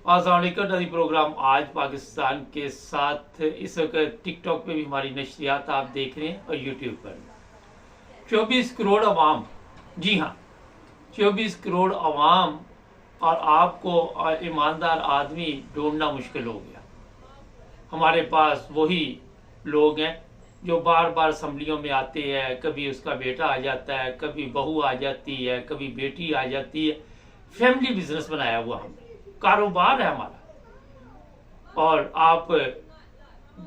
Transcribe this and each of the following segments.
अस्सलाम वालेकुम। नदी प्रोग्राम आज पाकिस्तान के साथ इस वक्त टिकटॉक पे भी हमारी नशरियात आप देख रहे हैं और यूट्यूब पर 24 करोड़ अवाम, जी हाँ 24 करोड़ अवाम और आपको ईमानदार आदमी ढूंढना मुश्किल हो गया। हमारे पास वही लोग हैं जो बार बार असम्बलियों में आते हैं, कभी उसका बेटा आ जाता है, कभी बहू आ जाती है, कभी बेटी आ जाती है। फैमिली बिजनेस बनाया हुआ हमने, कारोबार है हमारा। और आप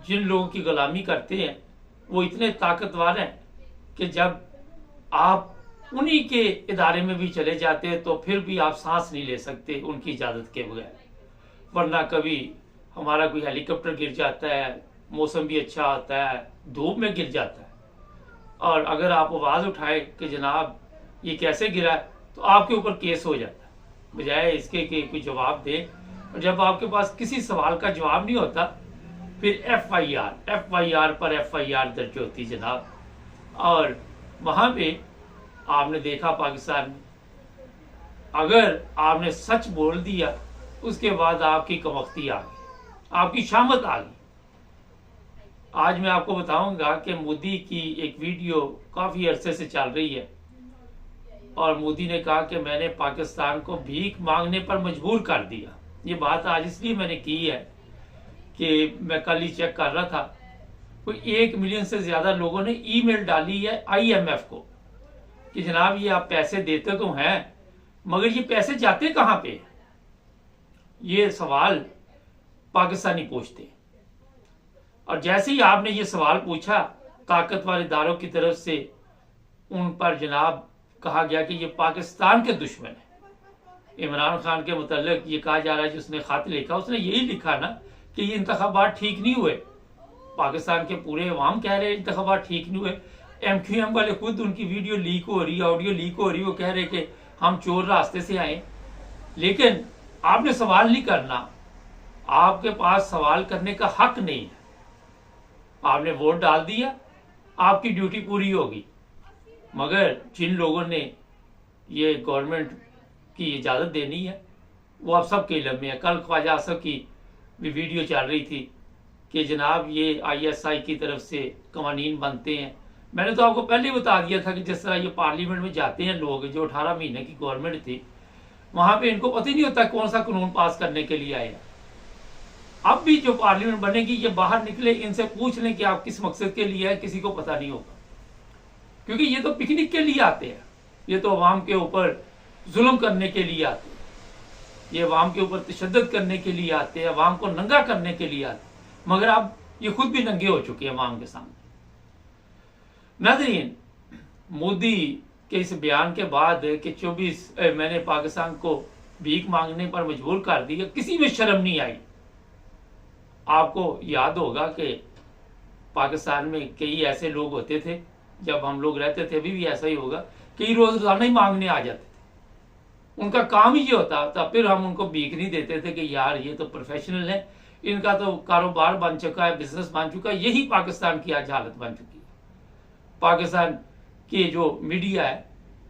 जिन लोगों की गुलामी करते हैं वो इतने ताकतवर हैं कि जब आप उन्हीं के इदारे में भी चले जाते हैं तो फिर भी आप सांस नहीं ले सकते उनकी इजाज़त के बगैर। वरना कभी हमारा कोई हेलीकॉप्टर गिर जाता है, मौसम भी अच्छा होता है, धूप में गिर जाता है, और अगर आप आवाज़ उठाए कि जनाब ये कैसे गिरा है तो आपके ऊपर केस हो जाता है, बजाय इसके कि कोई जवाब दे। और जब आपके पास किसी सवाल का जवाब नहीं होता फिर एफआईआर पर एफआईआर दर्ज होती जनाब। और वहाँ पे आपने देखा पाकिस्तान में अगर आपने सच बोल दिया उसके बाद आपकी कमख्ती आ गई, आपकी शामत आ गई। आज मैं आपको बताऊंगा कि मोदी की एक वीडियो काफ़ी अरसे से चल रही है और मोदी ने कहा कि मैंने पाकिस्तान को भीख मांगने पर मजबूर कर दिया। ये बात आज इसलिए मैंने की है कि मैं कल ही चेक कर रहा था, कोई 1 मिलियन से ज़्यादा लोगों ने ईमेल डाली है आईएमएफ को कि जनाब ये आप पैसे देते तो हैं मगर ये पैसे जाते कहाँ पे। ये सवाल पाकिस्तानी पूछते हैं और जैसे ही आपने ये सवाल पूछा ताकतवर इदारों की तरफ से उन पर जनाब कहा गया कि ये पाकिस्तान के दुश्मन है। इमरान खान के मुतल्लिक ये कहा जा रहा है, जिसने खत लिखा उसने यही लिखा ना कि ये इंतखाबात ठीक नहीं हुए। पाकिस्तान के पूरे अवाम कह रहे हैं इंतखाबात ठीक नहीं हुए। एमक्यूएम वाले खुद उनकी वीडियो लीक हो रही है, ऑडियो लीक हो रही है, वो कह रहे कि हम चोर रास्ते से आए। लेकिन आपने सवाल नहीं करना, आपके पास सवाल करने का हक नहीं है। आपने वोट डाल दिया, आपकी ड्यूटी पूरी होगी। मगर जिन लोगों ने ये गवर्नमेंट की इजाज़त देनी है वो आप सबके इल्म में है। कल ख्वाजा आसफ की भी वीडियो चल रही थी कि जनाब ये आईएसआई की तरफ से कवानीन बनते हैं। मैंने तो आपको पहले ही बता दिया था कि जिस तरह ये पार्लियामेंट में जाते हैं लोग, जो 18 महीने की गवर्नमेंट थी वहाँ पे इनको पता ही नहीं होता कौन सा कानून पास करने के लिए आए। अब भी जो पार्लियामेंट बनेगी ये बाहर निकले, इनसे पूछ लें कि आप किस मकसद के लिए है, किसी को पता नहीं होगा। क्योंकि ये तो पिकनिक के लिए आते हैं, ये तो अवाम के ऊपर जुल्म करने के लिए आते हैं, ये अवाम के ऊपर तशद्दुद करने के लिए आते हैं, अवाम को नंगा करने के लिए आते हैं। मगर अब ये खुद भी नंगे हो चुके हैं अवाम के सामने। नाज़रीन, मोदी के इस बयान के बाद कि 24 मैंने पाकिस्तान को भीख मांगने पर मजबूर कर दिया, किसी में शर्म नहीं आई। आपको याद होगा कि पाकिस्तान में कई ऐसे लोग होते थे, जब हम लोग रहते थे अभी भी ऐसा ही होगा, कई रोजाना ही मांगने आ जाते थे। उनका काम ही ये होता था। फिर हम उनको भीख नहीं देते थे कि यार ये तो प्रोफेशनल है, इनका तो कारोबार बन चुका है, बिजनेस बन चुका है। यही पाकिस्तान की आज हालत बन चुकी है। पाकिस्तान के जो मीडिया है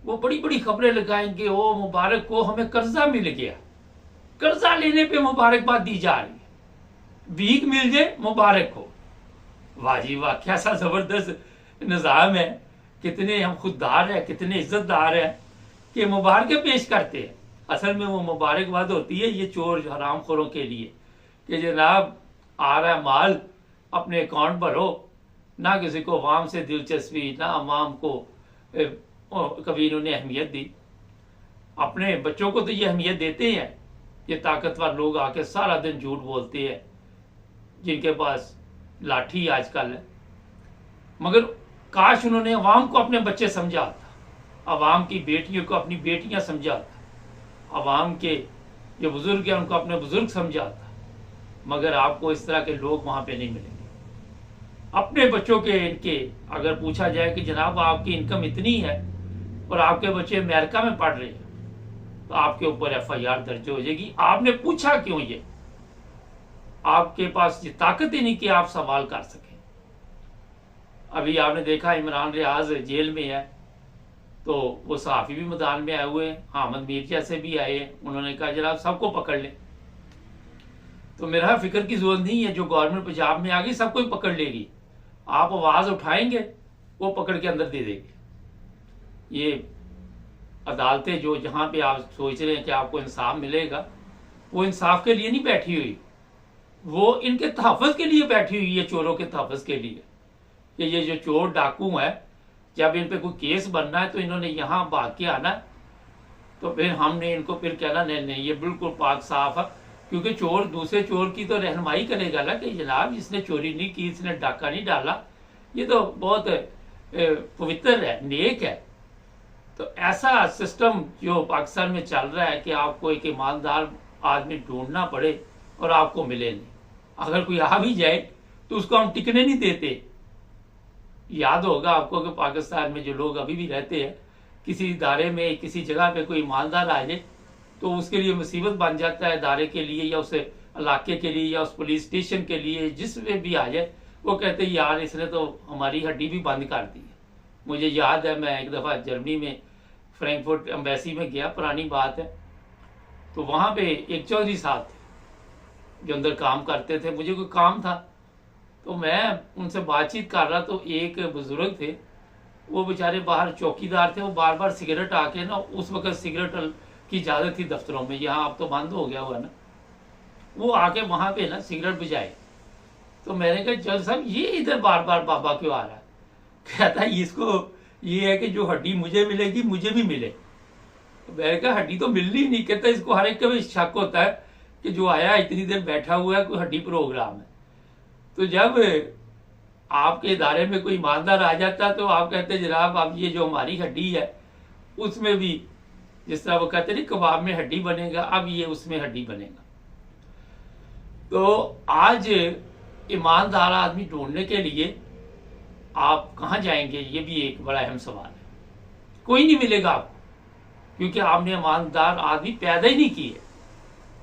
वो बड़ी बड़ी खबरें लगाएंगे, ओ मुबारक को हमें कर्जा मिल गया, कर्जा लेने पे मुबारकबाद दी जा रही है, भीख मिल जाए मुबारक हो। वाह जी वाह, कैसा जबरदस्त निज़ाम है। कितने हम खुददार हैं, कितने इज्जतदार हैं कि मुबारकें पेश करते हैं। असल में वो मुबारकबाद होती है ये चोर हरामखोरों के लिए कि जनाब आ रहा है माल, अपने अकाउंट भरो। ना किसी को अवाम से दिलचस्पी, ना अवाम को कभी इन्होंने अहमियत दी। अपने बच्चों को तो ये अहमियत देते हैं। ये ताकतवर लोग आके सारा दिन झूठ बोलते हैं, जिनके पास लाठी आजकल है। मगर काश उन्होंने अवाम को अपने बच्चे समझा था, अवाम की बेटियों को अपनी बेटियां समझा था, अवाम के जो बुजुर्ग हैं उनको अपने बुजुर्ग समझा था। मगर आपको इस तरह के लोग वहां पे नहीं मिलेंगे। अपने बच्चों के इनके अगर पूछा जाए कि जनाब आपकी इनकम इतनी है और आपके बच्चे अमेरिका में पढ़ रहे हैं तो आपके ऊपर एफआईआर दर्ज हो जाएगी। आपने पूछा क्यों? ये आपके पास ये ताकत ही नहीं कि आप सवाल कर सकें। अभी आपने देखा इमरान रियाज जेल में है तो वो सहाफ़ी भी मैदान में आए हुए हैं, हामिद मीर जैसे भी आए हैं। उन्होंने कहा जनाब सबको पकड़ लें। तो मेरा फिक्र की जरूरत नहीं है। जो गवर्नमेंट पंजाब में आ गई सब कोई पकड़ लेगी, आप आवाज उठाएंगे वो पकड़ के अंदर दे देगी। ये अदालतें जो जहां पे आप सोच रहे हैं कि आपको इंसाफ मिलेगा, वो इंसाफ के लिए नहीं बैठी हुई, वो इनके तहफ़्फ़ुज़ के लिए बैठी हुई है, चोरों के तहफ़्फ़ुज़ के लिए। कि ये जो चोर डाकू है, जब इन पे कोई केस बनना है तो इन्होंने यहाँ भाग के आना, तो फिर हमने इनको फिर कहना नहीं नहीं ये बिल्कुल पाक साफ है। क्योंकि चोर दूसरे चोर की तो रहनुमाई करेगा ना कि जनाब इसने चोरी नहीं की, इसने डाका नहीं डाला, ये तो बहुत पवित्र है, नेक है। तो ऐसा सिस्टम जो पाकिस्तान में चल रहा है कि आपको एक ईमानदार आदमी ढूंढना पड़े और आपको मिले नहीं। अगर कोई आ भी जाए तो उसको हम टिकने नहीं देते। याद होगा आपको कि पाकिस्तान में जो लोग अभी भी रहते हैं, किसी इदारे में किसी जगह पे कोई ईमानदार आ जाए तो उसके लिए मुसीबत बन जाता है, इदारे के लिए या उस इलाके के लिए या उस पुलिस स्टेशन के लिए, जिसमें भी आ जाए वो कहते हैं यार इसने तो हमारी हड्डी भी बंद कर दी है। मुझे याद है मैं एक दफ़ा जर्मनी में फ्रैंकफर्ट एम्बेसी में गया, पुरानी बात है, तो वहाँ पे एक चौधरी साहब थे जो अंदर काम करते थे। मुझे कोई काम था तो मैं उनसे बातचीत कर रहा, तो एक बुजुर्ग थे, वो बेचारे बाहर चौकीदार थे, वो बार बार सिगरेट आके ना, उस वक्त सिगरेट की इजाज़त थी दफ्तरों में, यहाँ अब तो बंद हो गया हुआ ना, वो आके वहाँ पे ना सिगरेट बुझाए। तो मैंने कहा जज साहब ये इधर बार बार बाबा क्यों आ रहा है? कहता है इसको ये है कि जो हड्डी मुझे मिलेगी मुझे भी मिले। तो मैंने कहा हड्डी तो मिलनी नहीं। कहता इसको हर एक का भी शक होता है कि जो आया इतनी देर बैठा हुआ है, कोई हड्डी प्रोग्राम है। तो जब आपके इदारे में कोई ईमानदार आ जाता है तो आप कहते हैं जनाब अब ये जो हमारी हड्डी है उसमें भी, जिस तरह वो कहते नहीं कबाब में हड्डी बनेगा, अब ये उसमें हड्डी बनेगा। तो आज ईमानदार आदमी ढूंढने के लिए आप कहाँ जाएंगे, ये भी एक बड़ा अहम सवाल है। कोई नहीं मिलेगा आपको, क्योंकि आपने ईमानदार आदमी पैदा ही नहीं किए।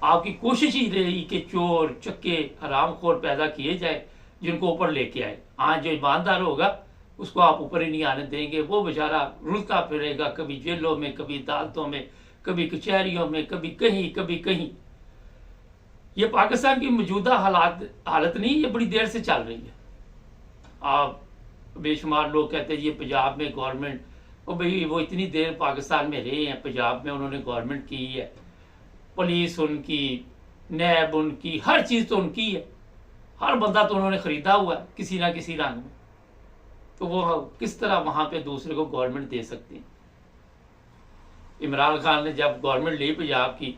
आपकी कोशिश ही रही कि चोर चक्के हरामखोर पैदा किए जाए जिनको ऊपर लेके आए। आज जो ईमानदार होगा उसको आप ऊपर ही नहीं आने देंगे। वो बेचारा रुलता फिरेगा, कभी जेलों में, कभी अदालतों में, कभी कचहरियों में, कभी कहीं कभी कहीं। ये पाकिस्तान की मौजूदा हालत नहीं, ये बड़ी देर से चल रही है। आप बेशुमार लोग कहते हैं ये पंजाब में गवर्नमेंट, और भाई वो इतनी देर पाकिस्तान में रहे हैं, पंजाब में उन्होंने गवर्नमेंट की है, पुलिस उनकी, नैब उनकी, हर चीज़ तो उनकी है, हर बंदा तो उन्होंने खरीदा हुआ है किसी ना किसी रंग में। तो वो किस तरह वहाँ पे दूसरे को गवर्नमेंट दे सकते हैं? इमरान खान ने जब गवर्नमेंट ली पंजाब की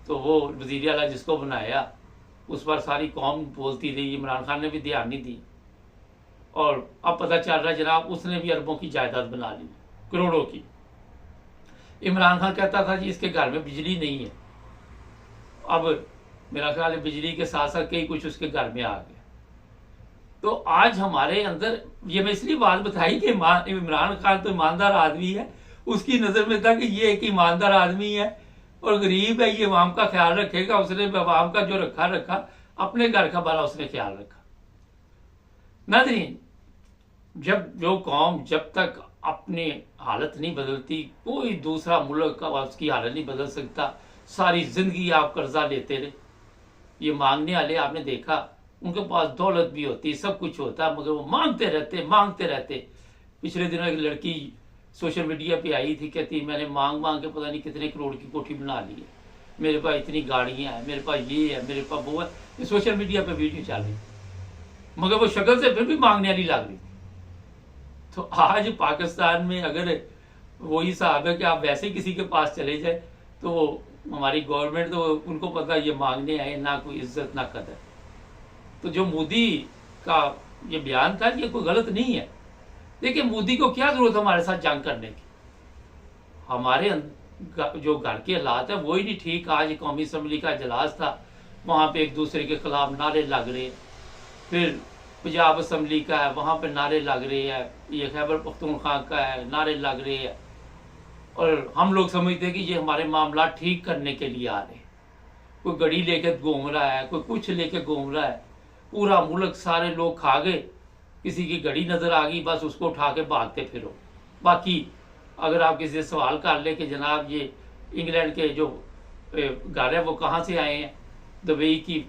तो वो वज़ीर आला जिसको बनाया उस पर सारी कौम बोलती रही, इमरान खान ने भी ध्यान नहीं दी। और अब पता चल रहा है जनाब उसने भी अरबों की जायदाद बना ली, करोड़ों की। इमरान खान कहता था जी इसके घर में बिजली नहीं है, अब मेरा ख्याल है बिजली के साथ साथ कई कुछ उसके घर में आ गया। तो आज हमारे अंदर, ये मैं इसलिए बात बताई कि इमरान खान तो ईमानदार आदमी है, उसकी नज़र में था कि ये एक ईमानदार आदमी है और गरीब है, ये अवाम का ख्याल रखेगा। उसने अवाम का जो रखा, अपने घर का बड़ा उसने ख्याल रखा। नाज़रीन, जब जो कौम जब तक अपनी हालत नहीं बदलती, कोई दूसरा मुल्क का उसकी हालत नहीं बदल सकता। सारी जिंदगी आप कर्जा लेते रहे। ये मांगने वाले आपने देखा, उनके पास दौलत भी होती, सब कुछ होता, मगर वो मांगते रहते। पिछले दिनों एक लड़की सोशल मीडिया पे आई थी, कहती मैंने मांग के पता नहीं कितने करोड़ की कोठी बना ली है, मेरे पास इतनी गाड़ियां हैं, मेरे पास ये है, मेरे पास वो है। ये सोशल मीडिया पे वीडियो चल रही, मगर वो शक्ल से फिर भी मांगने वाली लग रही थी। तो आज पाकिस्तान में अगर वही हिसाब है कि आप वैसे किसी के पास चले जाए तो हमारी गवर्नमेंट तो उनको पता ये मांगने आए, ना कोई इज्जत ना कदर। तो जो मोदी का ये बयान था ये कोई गलत नहीं है। देखिए मोदी को क्या जरूरत हमारे साथ जंग करने की? हमारे जो घर के हालात है वही नहीं ठीक। आज कौमी असम्बली का इजलास था, वहाँ पे एक दूसरे के खिलाफ नारे लग रहे, फिर पंजाब असम्बली का है वहाँ पे नारे लग रहे हैं, ये खैबर पख्तूनख्वा का है नारे लग रहे हैं, और हम लोग समझते हैं कि ये हमारे मामला ठीक करने के लिए आ रहे। कोई गड़ी लेके घूम रहा है, कोई कुछ लेके घूम रहा है, पूरा मुल्क सारे लोग खा गए, किसी की घड़ी नज़र आ गई बस उसको उठा के भागते फिरो। बाकी अगर आप किसी से सवाल कर ले कि जनाब ये इंग्लैंड के जो घर है वो कहाँ से आए हैं, दुबई की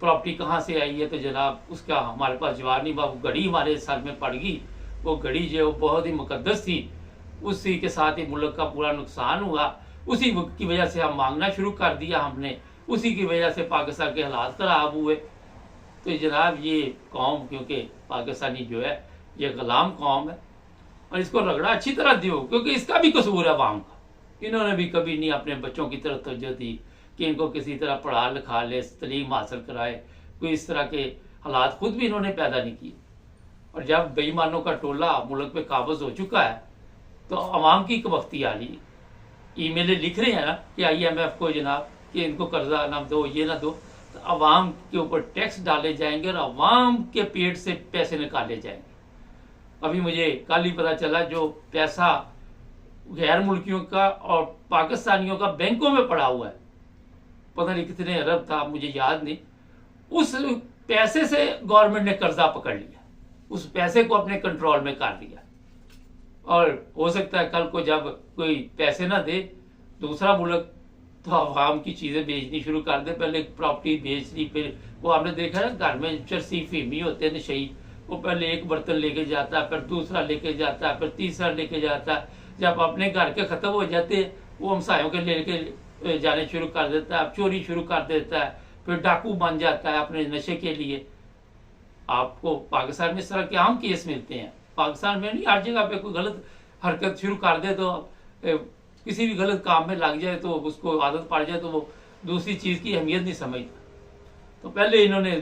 प्रॉपर्टी कहाँ से आई है, तो जनाब उसका हमारे पास जवाब नहीं। वो घड़ी हमारे सर में पड़ गई, वो घड़ी जो बहुत ही मुकद्दस थी, उसी के साथ ही मुल्क का पूरा नुकसान हुआ। उसी की वजह से हम मांगना शुरू कर दिया हमने, उसी की वजह से पाकिस्तान के हालात ख़राब हुए। तो जनाब ये कौम, क्योंकि पाकिस्तानी जो है ये गुलाम कौम है, और इसको रगड़ा अच्छी तरह दियो, क्योंकि इसका भी कसूर है अवाम का। इन्होंने भी कभी नहीं अपने बच्चों की तरफ तवज्जो दी कि इनको किसी तरह पढ़ा लिखा ले, तलीम हासिल कराए। कोई इस तरह के हालात खुद भी इन्होंने पैदा नहीं किए। और जब बेईमानों का टोला मुल्क पे काबज हो चुका है, तो अवाम की वक्ती आ रही है। ईमेलें लिख रहे हैं ना कि IMF को जनाब कि इनको कर्जा ना दो, ये ना दो, तो अवाम के ऊपर टैक्स डाले जाएंगे और अवाम के पेट से पैसे निकाले जाएंगे। अभी मुझे कल ही पता चला जो पैसा गैर मुल्कियों का और पाकिस्तानियों का बैंकों में पड़ा हुआ है, पता नहीं कितने अरब था, मुझे याद नहीं, उस पैसे से गवर्नमेंट ने कर्जा पकड़ लिया, उस पैसे को अपने कंट्रोल में कर लिया। और हो सकता है कल को जब कोई पैसे ना दे दूसरा मुल्क, तो अवाम की चीज़ें बेचनी शुरू कर दे। पहले प्रॉपर्टी बेच ली, फिर वो आपने देखा है घर में चरसी फीमी होते हैं नशई, वो पहले एक बर्तन लेके जाता है, फिर दूसरा लेके जाता है, फिर तीसरा लेके जाता है। जब अपने घर के ख़त्म हो जाते हैं, वो हमसायों के लेके जाने शुरू कर देता है, चोरी शुरू कर देता है, फिर डाकू बन जाता है अपने नशे के लिए। आपको पाकिस्तान में इस तरह के आम केस मिलते हैं। पाकिस्तान में नहीं, हर जगह पे कोई गलत हरकत शुरू कर दे तो किसी भी गलत काम में लग जाए, तो उसको आदत पड़ जाए, तो वो दूसरी चीज़ की अहमियत नहीं समझता। तो पहले इन्होंने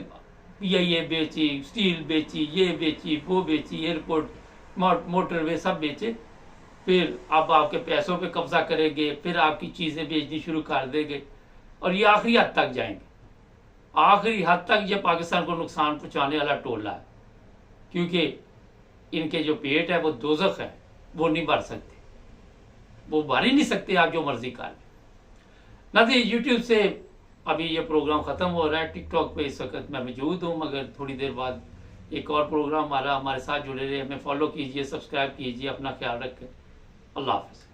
PIA बेची, स्टील बेची, ये बेची, वो बेची, एयरपोर्ट, मोटरवे सब बेचे। फिर अब आपके पैसों पे कब्जा करेंगे, फिर आपकी चीज़ें बेचनी शुरू कर देंगे, और ये आखिरी हद तक जाएंगे। आखिरी हद तक ये पाकिस्तान को नुकसान पहुँचाने वाला टोला है, क्योंकि इनके जो पेट है वो दोज़ख है, वो नहीं भर सकते, वो भर ही नहीं सकते, आप जो मर्जी कर ना। तो YouTube से अभी ये प्रोग्राम ख़त्म हो रहा है। TikTok पे इस वक्त मैं मौजूद हूँ, मगर थोड़ी देर बाद एक और प्रोग्राम हमारे साथ जुड़े रहे, हमें फॉलो कीजिए, सब्सक्राइब कीजिए, अपना ख्याल रखें। अल्लाह हाफ़िज़।